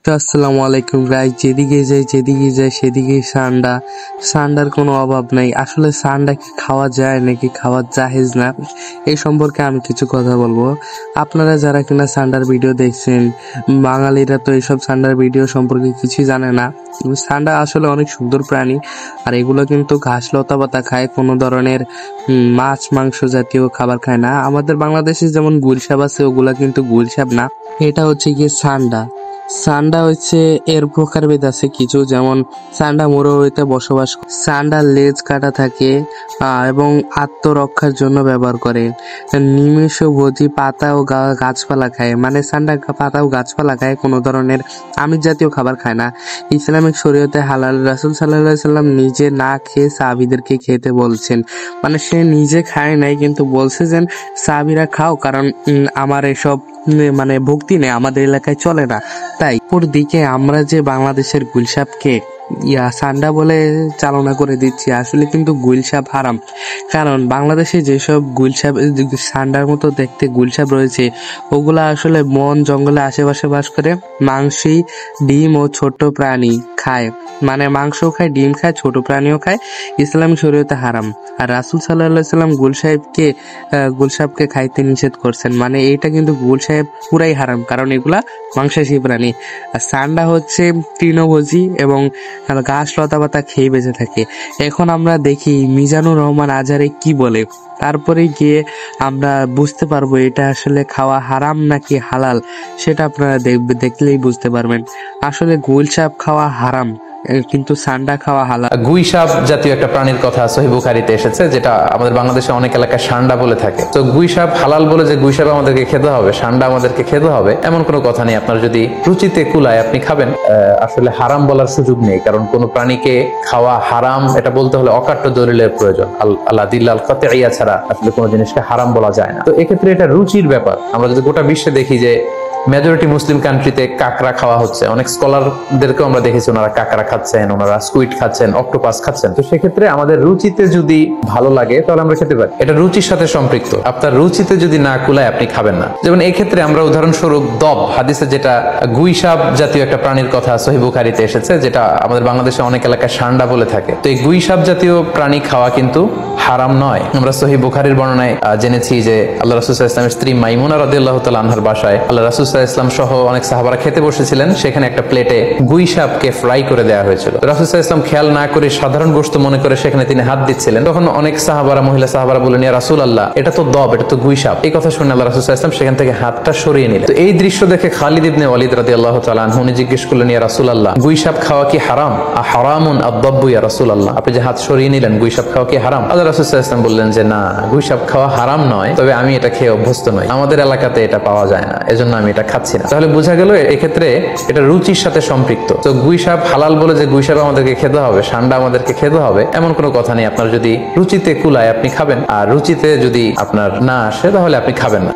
তো আসসালামু আলাইকুম গাইস। যেদিকে যাই সেদিকেই সান্ডার কোনো অভাব নাই। আসলে সান্ডা কি খাওয়া যায় নাকি খাওয়া জাহেজ না, এই সম্পর্কে আমি কিছু কথা বলবো। আপনারা যারা কিনা সান্ডার ভিডিও দেখছেন, বাঙালিরা তো এইসব সান্ডার ভিডিও সম্পর্কে কিছুই জানে না। সান্ডা আসলে অনেক সুন্দর প্রাণী, আর এগুলো কিন্তু ঘাস লতা পাতা খায়, কোনো ধরনের মাছ মাংস জাতীয় খাবার খায় না। আমাদের বাংলাদেশে যেমন গুলশাব আছে, ওগুলা কিন্তু গুলশাব না, এটা হচ্ছে গিয়ে সান্ডা। সান্ডা হচ্ছে এর প্রকারভেদ আছে কিছু, যেমন সান্ডা মরুভূমিতে বসবাস। সান্ডার লেজ কাটা থাকে এবং আত্মরক্ষার জন্য ব্যবহার করে। নিমেষভোজী, পাতা ও গাছপালা খায়, মানে সান্ডা পাতা ও গাছপালা খায়, কোনো ধরনের আমিষ জাতীয় খাবার খায় না। ইসলামিক শরীয়তে হালাল। রাসূল সাল্লাল্লাহু আলাইহি সাল্লাম নিজে না খেয়ে সাহাবীদেরকে খেতে বলছেন, মানে সে নিজে খায় নাই কিন্তু বলছে যে সাহাবীরা খাও, কারণ আমার এসব মানে ভক্তি নেই, আমাদের এলাকায় চলে না। তাই ওর দিকে আমরা যে বাংলাদেশের গুলশাবকে সান্ডা বলে চালনা করে দিচ্ছি, আসলে কিন্তু গুলশাব হারাম। কারণ বাংলাদেশে যেসব গুলশাব সান্ডার মতো দেখতে গুলশাব রয়েছে, ওগুলা আসলে বন জঙ্গলে আশেপাশে বাস করে, মাংসী, ডিম ও ছোট প্রাণী খায়, মানে মাংসও খায়, ডিম খায়, ছোট প্রাণীও খায়। ইসলামী শরীয়তে হারাম। আর রাসূল সাল্লাল্লাহু আলাইহি সাল্লাম গুলশাবকে খাইতে নিষেধ করছেন, মানে এইটা কিন্তু গুলশাব পুরাই হারাম, কারণ এগুলা মাংসাশী প্রাণী। আর সান্ডা হচ্ছে তৃণভোজী এবং ঘাস লতা পাতা খেয়ে বেঁচে থাকে। এখন আমরা দেখি মিজানুর রহমান আজহারি কি বলে, তারপরে গিয়ে আমরা বুঝতে পারবো এটা আসলে খাওয়া হারাম নাকি হালাল, সেটা আপনারা দেখলেই বুঝতে পারবেন। আসলে গুলশাব খাওয়া হারাম, কিন্তু সান্ডা খাওয়া হালাল। গুইসাপ জাতীয় একটা প্রাণীর কথা সহিহ বুখারীতে এসেছে, যেটা আমাদের বাংলাদেশে অনেক এলাকায় সান্ডা বলে থাকে। তো গুইসাপ হালাল বলে যে গুইসাপ আমাদেরকে খেতে হবে, সান্ডা আমাদেরকে খেতে হবে, এমন কোনো কথা নেই। আপনার যদি রুচিতে কুলায় আপনি খাবেন। আসলে হারাম বলার সুযোগ নেই, কারণ কোন প্রাণীকে খাওয়া হারাম এটা বলতে হলে অকাট্য দলিলের প্রয়োজন। আল্লাহ দিল্লাল কাতঈয়া ছাড়া আসলে কোনো জিনিসকে হারাম বলা যায় না। তো এক্ষেত্রে এটা রুচির ব্যাপার। আমরা যদি গোটা বিশ্বে দেখি যে মেজরিটি মুসলিম কান্ট্রিতে কাঁকড়া খাওয়া হচ্ছে, অনেক স্কলারদেরকেও আমরা দেখেছি ওনারা কাঁকড়া খাচ্ছেন, ওনারা স্কুইড খাচ্ছেন, অক্টোপাস খাচ্ছেন। তো সেক্ষেত্রে আমাদের রুচিতে যদি ভালো লাগে তাহলে আমরা খেতে পারি, এটা রুচির সাথে সম্পৃক্ত। আপনার রুচিতে যদি না কুলায় আপনি খাবেন না। যেমন এই ক্ষেত্রে আমরা উদাহরণস্বরূপ দব হাদিসে যেটা গুইসাপ জাতীয় একটা প্রাণীর কথা সহিহ বুখারীতে এসেছে, যেটা আমাদের বাংলাদেশে অনেক এলাকায় সান্ডা বলে থাকে। তো এই গুইসাপ জাতীয় প্রাণী খাওয়া কিন্তু হারাম নয়। আমরা সহিহ বুখারীর বর্ণনায় জেনেছি যে আল্লাহ রাসূল সাল্লাল্লাহু আলাইহি ওয়াসাল্লামের স্ত্রী মাইমুনা রাদিয়াল্লাহু তাআলা আনহার বাসায় আল্লাহ রাসূল সাল্লাল্লাহু আলাইহি ওয়াসাল্লাম সহ অনেক সাহাবারা খেতে বসেছিলেন। সেখানে একটা প্লেটে গুইসাপকে ফ্রাই করে দেওয়া হয়েছিল। রাসূল সাল্লাল্লাহু আলাইহি ওয়াসাল্লাম খেয়াল না করে সাধারণ গোশত মনে করে সেখানে তিনি হাত দিচ্ছিলেন। তখন অনেক মহিলা সাহাবারা বললেন, ইয়া রাসূলুল্লাহ, এটা তো দব, এটা তো গুইসাপ। এই কথা শুনে আল্লাহ রাসূল সাল্লাল্লাহু আলাইহি ওয়াসাল্লাম সেখান থেকে হাতটা সরিয়ে নিলেন। তো এই দৃশ্য দেখে খালিদ ইবনে ওয়ালিদ রাদিয়াল্লাহু তাআলা আনহু উনি জিজ্ঞেস করলেন, ইয়া রাসূলুল্লাহ, গুইসাপ খাওয়া কি হারাম? হারামুন আদ-দাব্বু ইয়া রাসূলুল্লাহ, আপনি যে হাত সরিয়ে নিলেন, গুইসাপ খাওয়া কি হারাম? আল্লাহ রাসূল সাল্লাল্লাহু আলাইহি ওয়াসাল্লাম বললেন যে না, গুইসাপ খাওয়া হারাম নয়, তবে আমি এটা খেয়ে অভ্যস্ত নই, আমাদের এলাকাতে এটা পাওয়া যায় না, এজন্য আমি এটা খাচ্ছি না। তাহলে বোঝা গেল এক্ষেত্রে এটা রুচির সাথে সম্পৃক্ত। তো গুইসাপ হালাল বলে যে গুইসাপ আমাদেরকে খেতে হবে, সান্ডা আমাদেরকে খেতে হবে, এমন কোনো কথা নেই। আপনার যদি রুচিতে কুলায় আপনি খাবেন, আর রুচিতে যদি আপনার না আসে তাহলে আপনি খাবেন না।